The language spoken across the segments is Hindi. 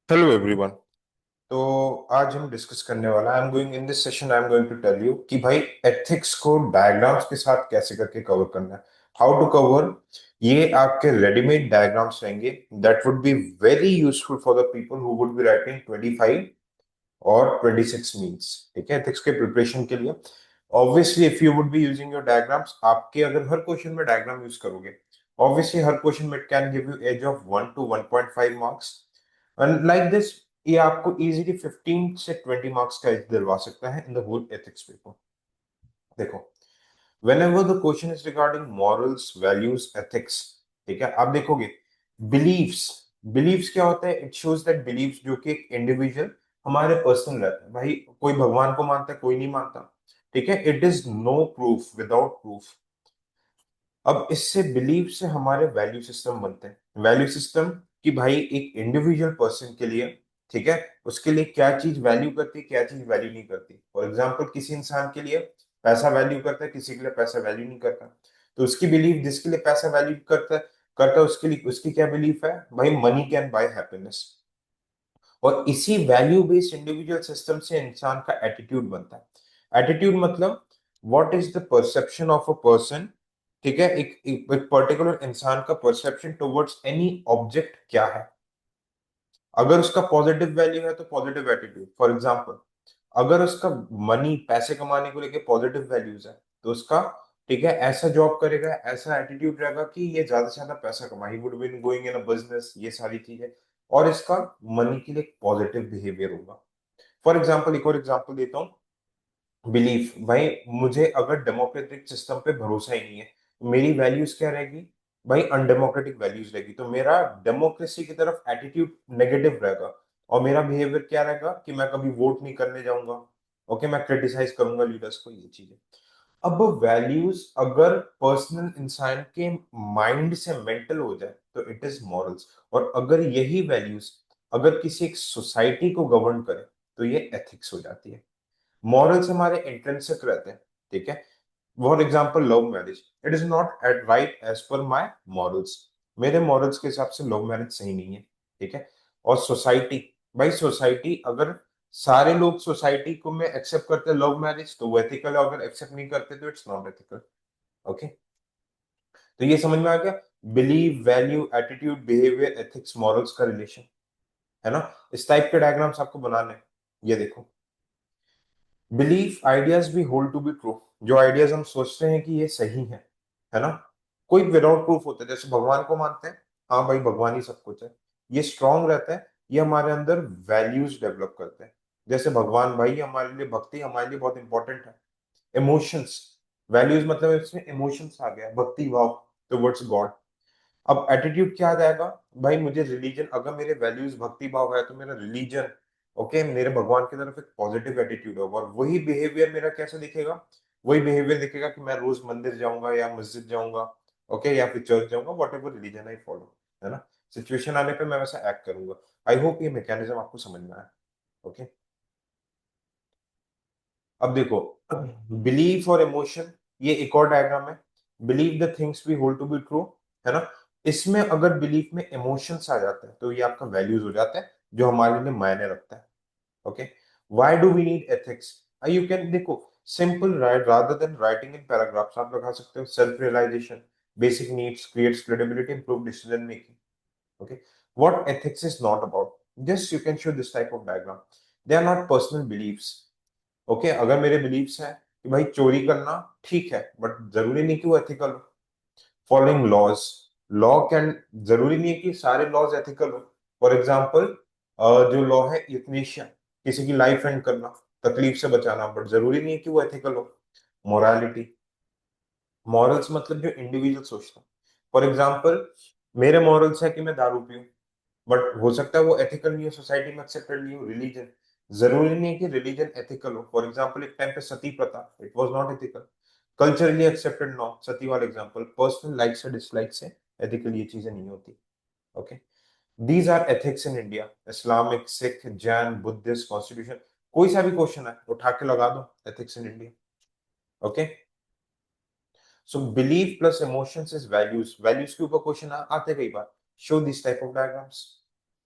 Hello everyone. तो आज हम डिस्कस करने वाला I am going in this session I am going to tell you कि भाई एथिक्स को डायग्राम्स के साथ कैसे करके कवर करना है, हाउ टू कवर। ये आपके रेडीमेड डायग्राम्स रहेंगे that would be very useful for the people who would be writing 25 और 26 मीन्स। ठीक है, एथिक्स के प्रिपरेशन के लिए obviously if you would be using your diagrams, आपके अगर हर क्वेश्चन में डायग्राम यूज करोगे, ऑब्वियसली हर क्वेश्चन में it can give you edge of 1 to 1.5 marks. And like this ये आपको इजीली 15 से 20 मार्क्स का एज दिलवा सकता है in the whole ethics paper. देखो, whenever the question is regarding morals, values, ethics, ठीक है, आप देखोगे बिलीव्स। बिलीव्स क्या होता है? इट शोज दैट बिलीव्स जो कि एक इंडिविजुअल हमारे पर्सनल रहता है। भाई कोई भगवान को मानता है, कोई नहीं मानता। ठीक है, it is no proof, without proof. अब इससे बिलीव से हमारे वैल्यू सिस्टम बनते हैं। वैल्यू सिस्टम कि भाई एक इंडिविजुअल पर्सन के लिए, ठीक है, उसके लिए क्या चीज वैल्यू करती है, क्या चीज वैल्यू नहीं करती। फॉर एग्जाम्पल, किसी इंसान के लिए पैसा वैल्यू करता है, किसी के लिए पैसा वैल्यू नहीं करता। तो उसकी बिलीफ जिसके लिए पैसा वैल्यू करता है उसके लिए उसकी क्या बिलीफ है? भाई मनी कैन बाय हैप्पीनेस। और इसी वैल्यू बेस्ड इंडिविजुअल सिस्टम से इंसान का एटीट्यूड बनता है। एटीट्यूड मतलब what is the perception of a person. ठीक है, एक पर्टिकुलर इंसान का परसेप्शन टुवर्ड्स एनी ऑब्जेक्ट क्या है। अगर उसका पॉजिटिव वैल्यू है तो पॉजिटिव एटीट्यूड। फॉर एग्जाम्पल, अगर उसका मनी पैसे कमाने को लेके पॉजिटिव वैल्यूज है तो उसका, ठीक है, ऐसा जॉब करेगा, ऐसा एटीट्यूड रहेगा कि ये ज्यादा से ज्यादा पैसा कमाए, he would been going in a business, ये सारी चीजें। और इसका मनी के लिए पॉजिटिव बिहेवियर होगा। फॉर एग्जाम्पल, एक और एग्जाम्पल देता हूँ। बिलीफ, भाई मुझे अगर डेमोक्रेटिक सिस्टम पे भरोसा ही नहीं है तो मेरी वैल्यूज क्या रहेगी? भाई अनडेमोक्रेटिक वैल्यूज रहेगी। तो मेरा डेमोक्रेसी की तरफ एटीट्यूड नेगेटिव रहेगा। और मेरा बिहेवियर क्या रहेगा कि मैं कभी वोट नहीं करने जाऊंगा। ओके, मैं क्रिटिसाइज करूंगा लीडर्स को, ये चीजें। अब वैल्यूज अगर पर्सनल इंसान के माइंड से मेंटल हो जाए तो इट इज मॉरल्स। और अगर यही वैल्यूज अगर किसी एक सोसाइटी को गवर्न करे तो ये एथिक्स हो जाती है। मॉरल्स हमारे इंट्रिंसिक रहते हैं। ठीक है, for example love marriage, it is not at right as per my morals. मेरे मॉरल्स के हिसाब से लव मैरिज सही नहीं है। ठीक है, और सोसाइटी, भाई सोसाइटी अगर सारे लोग सोसाइटी को में एक्सेप्ट करते हैं लव मैरिज तो वो एथिकल है, अगर एक्सेप्ट नहीं करते तो इट्स नॉट एथिकल। ओके, तो ये समझ में आ गया believe, value, attitude, behaviour, ethics, morals का रिलेशन, है ना। इस टाइप के डायग्राम्स आपको बनाने हैं। ये देखो, बिलीफ आइडियाज भी होल्ड टू बी ट्रू। जो आइडियाज हम सोचते हैं कि ये सही है ना, कोई विदाउट प्रूफ होता है। जैसे भगवान को मानते हैं, हाँ भाई भगवान ही सब कुछ है, ये स्ट्रांग रहता है। ये हमारे अंदर वैल्यूज डेवलप करते हैं। जैसे भगवान, भाई हमारे लिए भक्ति हमारे लिए बहुत इंपॉर्टेंट है। इमोशंस, वैल्यूज मतलब इसमें इमोशंस आ गया, भक्ति भाव टुवर्ड्स गॉड। अब एटीट्यूड क्या आ जाएगा? भाई मुझे रिलीजन, अगर मेरे वैल्यूज भक्ति भाव है तो मेरा रिलीजन, ओके, मेरे भगवान की तरफ एक पॉजिटिव एटीट्यूड होगा। और वही बिहेवियर मेरा कैसा दिखेगा? वही बिहेवियर दिखेगा कि मैं रोज मंदिर जाऊंगा या मस्जिद जाऊंगा, ओके, या फिर चर्च जाऊंगा, what ever religion I follow, है ना। सिचुएशन आने पे मैं वैसा एक्ट करूंगा। आई होप ये मैकेनिज्म आपको समझ में आया। ओके, अब देखो, बिलीफ और इमोशन, ये एक और डायग्राम है। Believe the things we hold to be true, है ना। इसमें अगर बिलीफ में इमोशंस आ जाते हैं तो ये आपका वैल्यूज हो जाता है जो हमारे लिए मायने रखता है। Okay, why do we need ethics? You can देखो, simple write rather than writing in paragraphs आप लगा सकते हो। Self realization, basic needs, creates credibility, improve decision making. Okay, what ethics is not about? Just you can show this type of diagram. They are not personal beliefs. Okay, अगर मेरे beliefs हैं कि भाई चोरी करना ठीक है बट जरूरी नहीं कि वो एथिकल हो। फॉलोइंग लॉज, लॉ कैन, जरूरी नहीं है कि सारे लॉज एथिकल हो। फॉर एग्जाम्पल, जो लॉ है यूथनेशिया, किसी की लाइफ एंड करना, तकलीफ से बचाना, बट जरूरी नहीं है कि वो एथिकल हो। मोरालिटी, मॉरल्स मतलब जो इंडिविजुअल सोचता है। फॉर एग्जाम्पल, मेरे मॉरल्स है कि मैं दारू पीऊं, बट हो सकता है वो एथिकल नहीं हो, सोसाइटी में एक्सेप्टेड नहीं हो। रिलीजन, जरूरी नहीं है कि रिलीजन एथिकल हो। फॉर एग्जाम्पल, एक टाइम पे सती प्रथा, it was not ethical. Culturally accepted no, sati वाला एग्जाम्पल, पर्सनल लाइक से डिसलाइक से एथिकल ये चीजें नहीं होती। Okay, these are ethics in India. Islamic, Sikh, Jain, Buddhist, constitution, कोई सा भी क्वेश्चन है उठा के लगा दो, ethics in India. Okay, so believe plus emotions is values. Values के ऊपर क्वेश्चन आते कई बार। Show this type of diagrams.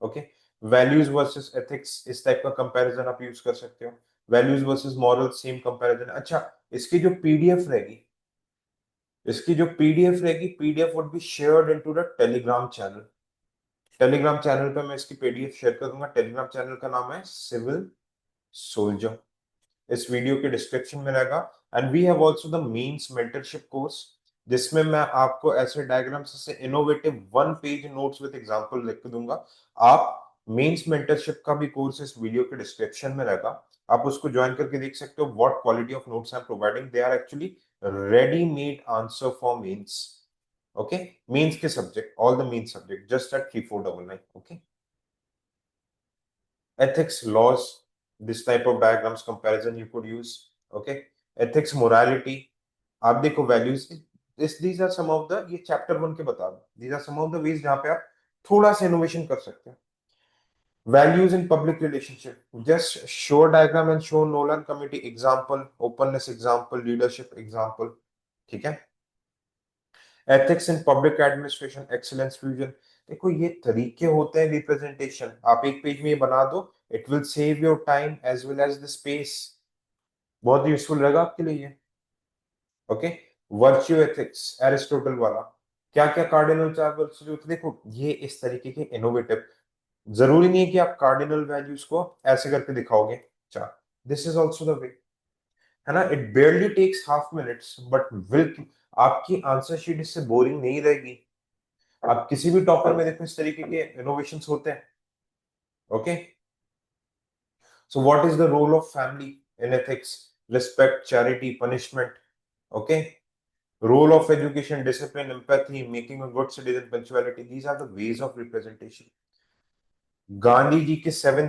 Okay, values versus ethics, इस टाइप का कंपैरिजन आप यूज कर सकते हो। Values versus moral, same comparison. अच्छा, इसकी जो पीडीएफ रहेगी, PDF would be shared into the Telegram channel. Telegram channel पे मैं इसकी पीडीएफ शेयर कर दूंगा। टेलीग्राम चैनल का नाम है सिविल सोल्जर, इस वीडियो के डिस्क्रिप्शन में रहेगा। And we have also the mains mentorship course, जिसमें मैं आपको ऐसे डायग्राम्स से innovative one page notes with example लिख के दूंगा। आप मींस मेंटरशिप का भी कोर्स इस वीडियो के डिस्क्रिप्शन में रहेगा, आप उसको ज्वाइन करके देख सकते हो। What quality of notes I am providing, they are actually ready made answer for mains. Okay, mains के subject, all the mean subject, just at 3499। Okay, ethics, laws, this type of diagrams comparison you could use. Okay, ethics, morality, आप देखो values, these are some of the, ये चैप्टर 1 के बता दो, these are some of the ways जहां पे आप थोड़ा सा इनोवेशन कर सकते हैं। Values in public relationship, just show diagram and show Nolan committee example, openness example, leadership example. ठीक है, ethics in public administration, excellence fusion. देखो ये तरीके होते हैं रिप्रेजेंटेशन, आप एक पेज में ये बना दो, it will save your time as well as the space, बहुत यूजफुल रहेगा आपके लिए ये। ओके, वर्च्यू एथिक्स, एरिस्टोटल वाला, क्या क्या कार्डिनल चार वर्च्यू थे, देखो ये इस तरीके के इनोवेटिव। जरूरी नहीं है कि आप कार्डिनल वैल्यूज को ऐसे करके दिखाओगे चार, this is also the way, है ना। It barely takes half minutes but will, आपकी आंसर शीट इससे बोरिंग नहीं रहेगी। आप किसी भी टॉपर में देखो इस तरीके के इनोवेशंस होते हैं। Okay, so what is the role of family in ethics, respect, charity, punishment. Okay, role of education, discipline, empathy, making a good citizen, punctuality, these are the ways of representation. Gandhi ji के seven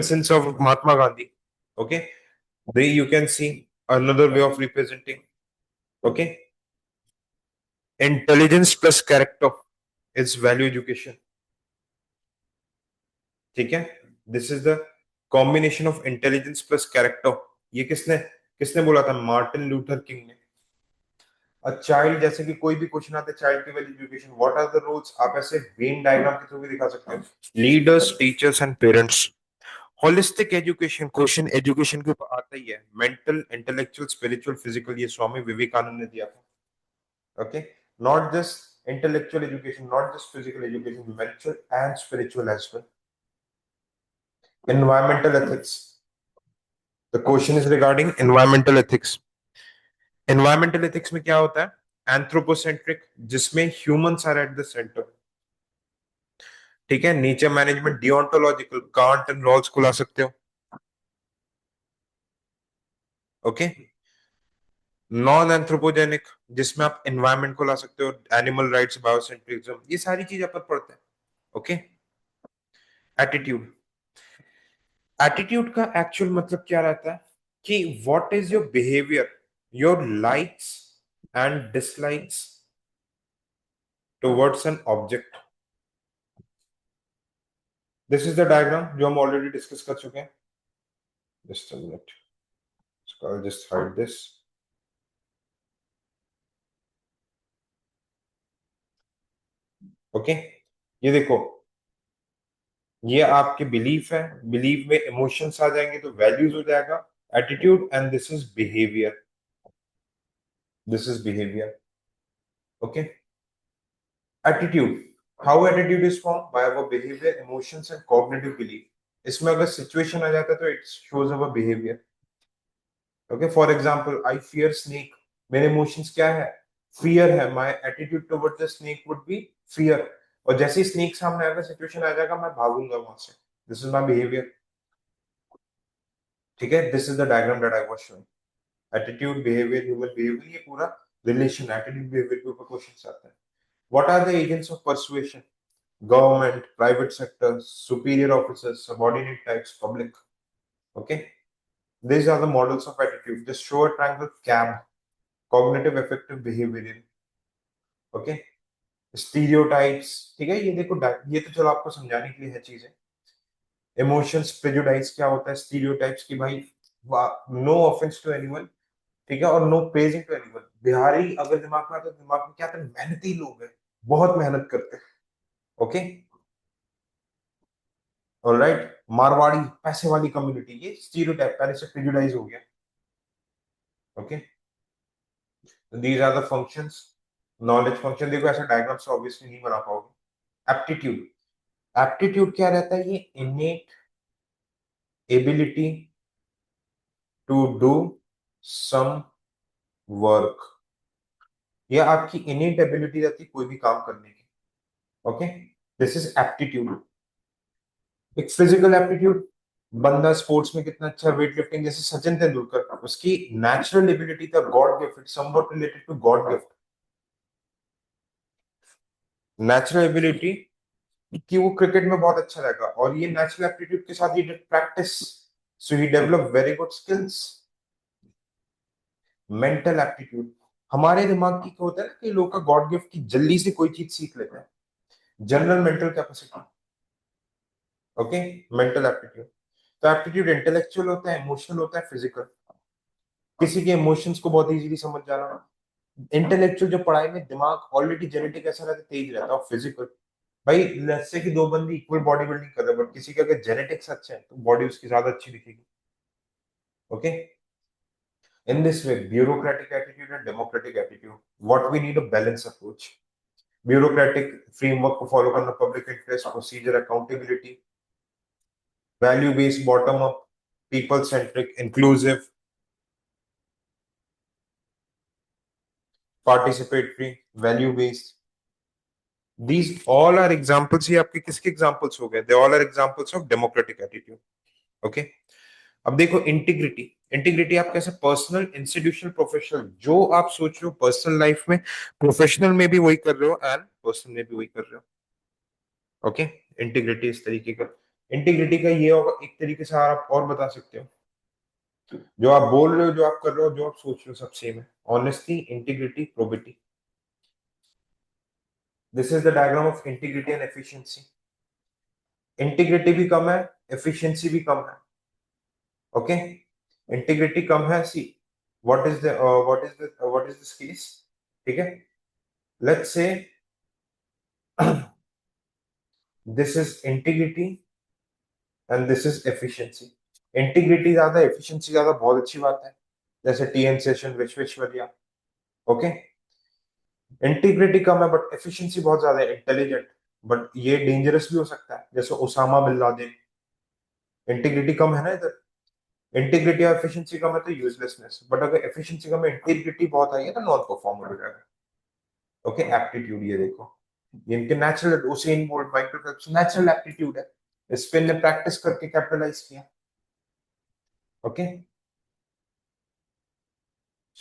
sins of Mahatma Gandhi. Okay, they you can see another way of representing. Okay, intelligence plus character is value education. ठीक है, this is the combination of intelligence plus character. ये किसने किसने बोला था, मार्टिन लूथर किंग ने। अ चाइल्ड, जैसे कि कोई भी क्वेश्चन आता है चाइल्ड की value education, what are the roles, आप ऐसे वेन डायग्राम के थ्रू भी दिखा सकते हैं। Leaders, teachers and parents. Holistic education, question education के ऊपर आता ही है, मेंटल, इंटेलेक्चुअल, स्पिरिचुअल, फिजिकल, ये स्वामी विवेकानंद ने दिया था। Okay, not just intellectual education, not just physical education, mental and spiritual as well. Environmental ethics. The question is regarding environmental ethics. Environmental ethics में क्या होता है, एंथ्रोपोसेंट्रिक, जिसमें humans are at the centre. ठीक है, nature management, deontological, Kant and Rawls को ला सकते हो। ओके, नॉन एंथ्रोपोजेनिक, जिसमें आप एनवायरमेंट को ला सकते हो, एनिमल राइट्स, बायोसेंट्रिज्म, ये सारी चीज अपन पढ़ते हैं। Okay, attitude. एटीट्यूड का एक्चुअल मतलब क्या रहता है कि what is your behaviour, your likes and dislikes towards an object. This is the diagram जो हम ऑलरेडी डिस्कस कर चुके हैं। Just a minute, I'll just hide this. Okay, ये देखो, ये आपके बिलीफ है, बिलीफ में इमोशंस आ जाएंगे तो वैल्यूज हो जाएगा attitude, and this is behaviour, this is behaviour. Okay, attitude, how attitude is form by our behaviour, emotions and cognitive belief. इसमें अगर सिचुएशन आ जाता है तो it shows our behaviour. Okay, for example I fear snake, मेरे इमोशंस क्या है, फियर है, my attitude towards the snake would be fear, और जैसे ही स्नेक सामने आएगा, सिचुएशन आ जाएगा, मैं भागूंगा वहां से, दिस इज माय बिहेवियर। ठीक है, this is the diagram that I was showing. Attitude, behaviour, human behaviour, ये पूरा रिलेशन एटीट्यूड बिहेवियर के ऊपर क्वेश्चंस आते हैं। What are the agents of persuasion, government, private sector, superior officers, subordinate types, public. Okay, these are the models of attitude, just show a triangle, cab, cognitive affective behavioral। Okay, stereotypes. ठीक है, ये देखो ये तो चलो आपको समझाने के लिए है चीजें। इमोशंस, प्रेजुडाइज क्या होता है, स्टीरियोटाइप्स की भाई, नो ऑफेंस टू एनीवन, ठीक है, और no praising to anyone. Bihari अगर दिमाग में आता है तो दिमाग में क्या आता है, मेहनती लोग हैं, बहुत मेहनत करते हैं। Okay, alright. मारवाड़ी पैसे वाली कम्युनिटी, ये स्टीरियोटाइप पहले से प्रिजुडाइज हो गया। Okay, these are the functions. Knowledge function देखो, ऐसा डायग्राम से ऑब्वियसली नहीं बना पाओगे। एप्टीट्यूड, एप्टीट्यूड क्या रहता है? ये innate ability to do some work. ये आपकी इनेट एबिलिटी रहती है कोई भी काम करने की। Okay, this is aptitude. एक फिजिकल एप्टीट्यूड, बंदा स्पोर्ट्स में कितना अच्छा, वेट लिफ्टिंग जैसे सचिन तेंदुलकर, उसकी नेचुरल एबिलिटी था, God gift, somewhat related to God gift. Natural ability कि वो क्रिकेट में बहुत अच्छा रहेगा, और ये नेचुरल एप्टीट्यूड के साथ ही practice, so he develop very good skills. Mental aptitude, हमारे दिमाग की क्या होता है ना कि लोग का गॉड गिफ्ट की जल्दी से कोई चीज सीख लेते हैं। General mental capacity. Okay, mental aptitude. तो एप्टीट्यूड इंटेलेक्चुअल होता है, इमोशनल होता है, फिजिकल। किसी के इमोशंस को बहुत इजीली समझ जाना। इंटेलेक्चुअल जो पढ़ाई में दिमाग ऑलरेडी जेनेटिक ऐसा रहता है, तेज रहता है। और फिजिकल, भाई लेट्स से कि दो बंदी इक्वल बॉडी बिल्डिंग कर रहे हैं, बट किसी का अगर जेनेटिक्स अच्छा है तो बॉडी उसकी ज्यादा अच्छी दिखेगी। Okay, in this way bureaucratic attitude and democratic attitude, what we need a balance approach. Bureaucratic framework को फॉलो करना, public interest, procedure, accountability. Value based, bottom up, people centric, inclusive, participatory, value based. These all are examples, ये आपके किसके examples हो गए? They all are examples of democratic attitude. Okay. अब देखो इंटीग्रिटी, इंटीग्रिटी आप कैसे पर्सनल, इंस्टीट्यूशनल, प्रोफेशनल, जो आप सोच रहे हो पर्सनल लाइफ में, प्रोफेशनल में भी वही कर रहे हो एंड पर्सनल में भी वही कर रहे हो। ओके, इंटीग्रिटी इस तरीके का। इंटीग्रिटी का ये होगा, एक तरीके से आप और बता सकते हो, जो आप बोल रहे हो, जो आप कर रहे हो, जो आप सोच रहे हो, सब सेम है। Honesty, integrity, probity. This is the diagram of integrity and efficiency. Integrity भी कम है, एफिशिएंसी भी कम है। ओके, इंटीग्रिटी कम है। See what is this case? ठीक है, let's say this is integrity and this is efficiency. Integrity ज्यादा, एफिशिएंसी ज्यादा, बहुत अच्छी बात है, जैसे T N Seshan, Visvesvaraya. Okay, integrity कम है बट एफिशिएंसी बहुत ज्यादा है, इंटेलिजेंट, बट ये डेंजरस भी हो सकता है, जैसे ओसामा बिन लादेन। इंटीग्रिटी कम है ना इधर, इंटीग्रिटी और एफिशिएंसी कम है तो यूजलेसनेस, बट अगर एफिशिएंसी कम है, इंटीग्रिटी बहुत आई है तो नॉन परफॉर्मर हो जाएगा। ओके, एप्टीट्यूड ये देखो, ये इनके natural, Usain bolt, Michael Phelps, natural aptitude है, इस पे ने प्रैक्टिस करके कैपिटलाइज किया। Okay,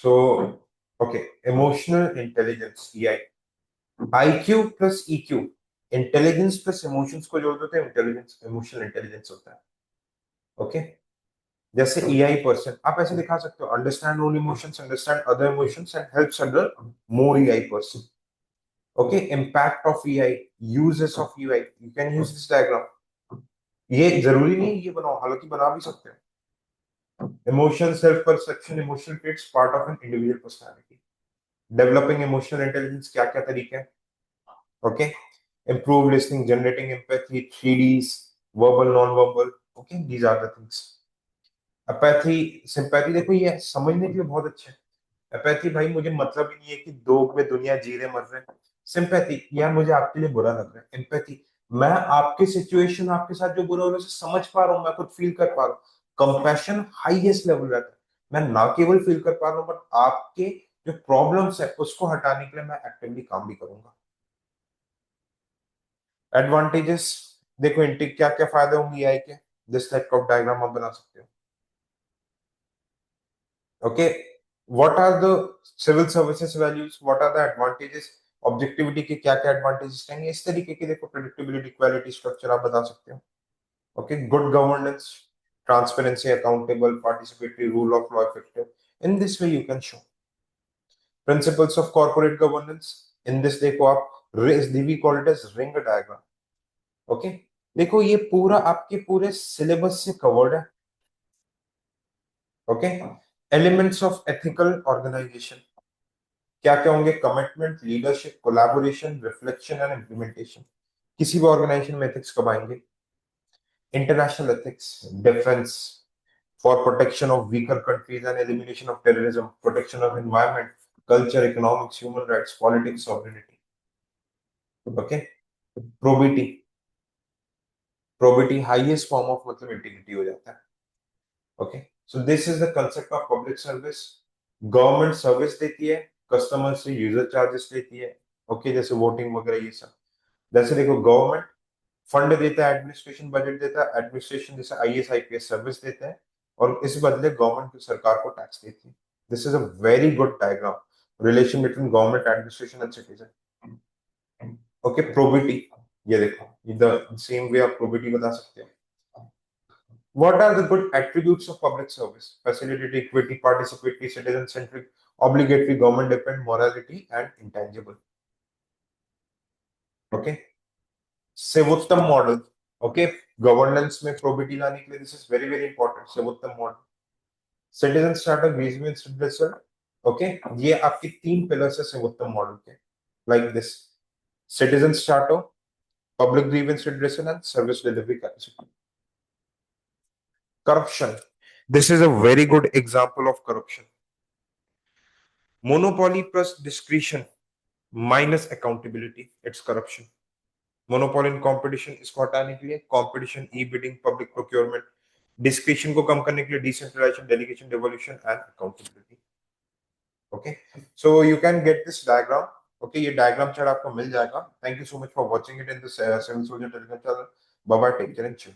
so okay, emotional intelligence, EI. IQ plus EQ, intelligence plus emotions को जोड़ देते हैं, इंटेलिजेंस, इमोशनल इंटेलिजेंस होता है। ओके, जैसे ईआई पर्सन आप ऐसे दिखा सकते हो, understand own emotions, understand other emotions and helps other, more EI person. Okay, impact of EI, uses of EI, you can use this diagram. ये जरूरी नहीं ये बनाओ, हालांकि बना भी सकते हैं। Emotion, self perception, emotional traits, part of an individual personality. Developing emotional intelligence, क्या क्या तरीके हैं? Okay, improve listening, generating empathy, 3Ds, verbal, non-verbal. Okay, these are the things. Apathy, sympathy, देखो ये समझने के लिए बहुत अच्छा है। अपैथी, भाई मुझे मतलब ही नहीं है कि दो में दुनिया जी रहे मर रहे हैं। सिंपैथी, यार मुझे आपके लिए बुरा लग रहा है। एम्पैथी, मैं आपके सिचुएशन, आपके साथ जो बुरा हो रहा है उसे समझ पा रहा हूँ, मैं खुद फील कर पा रहा हूँ। कंपैशन हाईएस्ट लेवल रहता है, मैं ना केवल फील कर पा रहा हूँ बट आपके जो प्रॉब्लम्स है उसको हटाने के लिए मैं एक्टिवली काम भी करूंगा। एडवांटेजेस, देखो इनके क्या क्या फायदे होंगे एआई के, दिस टाइप का डायग्राम आप बना सकते हो। Okay, what are the civil services values, what are the advantages, objectivity के क्या क्या एडवांटेजेस रहेंगे, इस तरीके के देखो, प्रेडिक्टेबिलिटी, क्वालिटी, स्ट्रक्चर आप बता सकते हो। Okay, good governance, transparency, accountable, participatory, rule of law, effective, in this way you can show principles of corporate governance. In this देखो आप, we call it as ring diagram. Okay, देखो ये पूरा आपके पूरे सिलेबस से कवर्ड है। Okay, elements of ethical organisation, क्या क्या होंगे? Commitment, leadership, collaboration, reflection and implementation. किसी भी ऑर्गेनाइजेशन में एथिक्स कब आएंगे? International ethics, defence, for protection of weaker countries and elimination of terrorism, protection of environment, culture, economics, human rights, politics, sovereignty. Okay. Probity, probity highest form of मतलब integrity हो जाता है. Okay. So this is the concept of public service. Government service देती है, कस्टमर से यूजर चार्जेस लेती है. ओके, जैसे वोटिंग वगैरह ये सब. जैसे देखो, गवर्नमेंट फंड देता है, एडमिनिस्ट्रेशन बजट देता है, एडमिनिस्ट्रेशन जैसे आईएएस आईपीएस सर्विस देते हैं, और इस बदले गवर्नमेंट सरकार को टैक्स देती है. This is a very good diagram, relation between government administration and citizen. Okay, probity. ये देखो, द सेम वे आप प्रोबिटी बता सकते हो. What are the good attributes of public service? Facilitated equity, participatory, citizen-centric, obligatory, government-dependent, morality, and intangible. Okay. Sevottam model. Okay, governance में प्रोबिटी लाने के लिए this is very very important. Sevottam model, citizen charter, grievance redressal. Okay, ये आपके तीन पिलर्स है सेवोत्तम मॉडल के. Like this: citizen charter, public grievance redressal and service delivery capacity. Corruption. This is a very good example of corruption. Monopoly plus discretion minus accountability, it's corruption. Monopoly in competition, इसको हटाने के लिए competition, e bidding, public procurement. Description को कम करने के लिए decentralisation, delegation, devolution and accountability. Okay, so you can get this diagram. Okay, ये डायग्राम चार्ट आपको मिल जाएगा. Thank you so much for watching it in the civil soldier Telegram channel. Bye bye, take care and chill.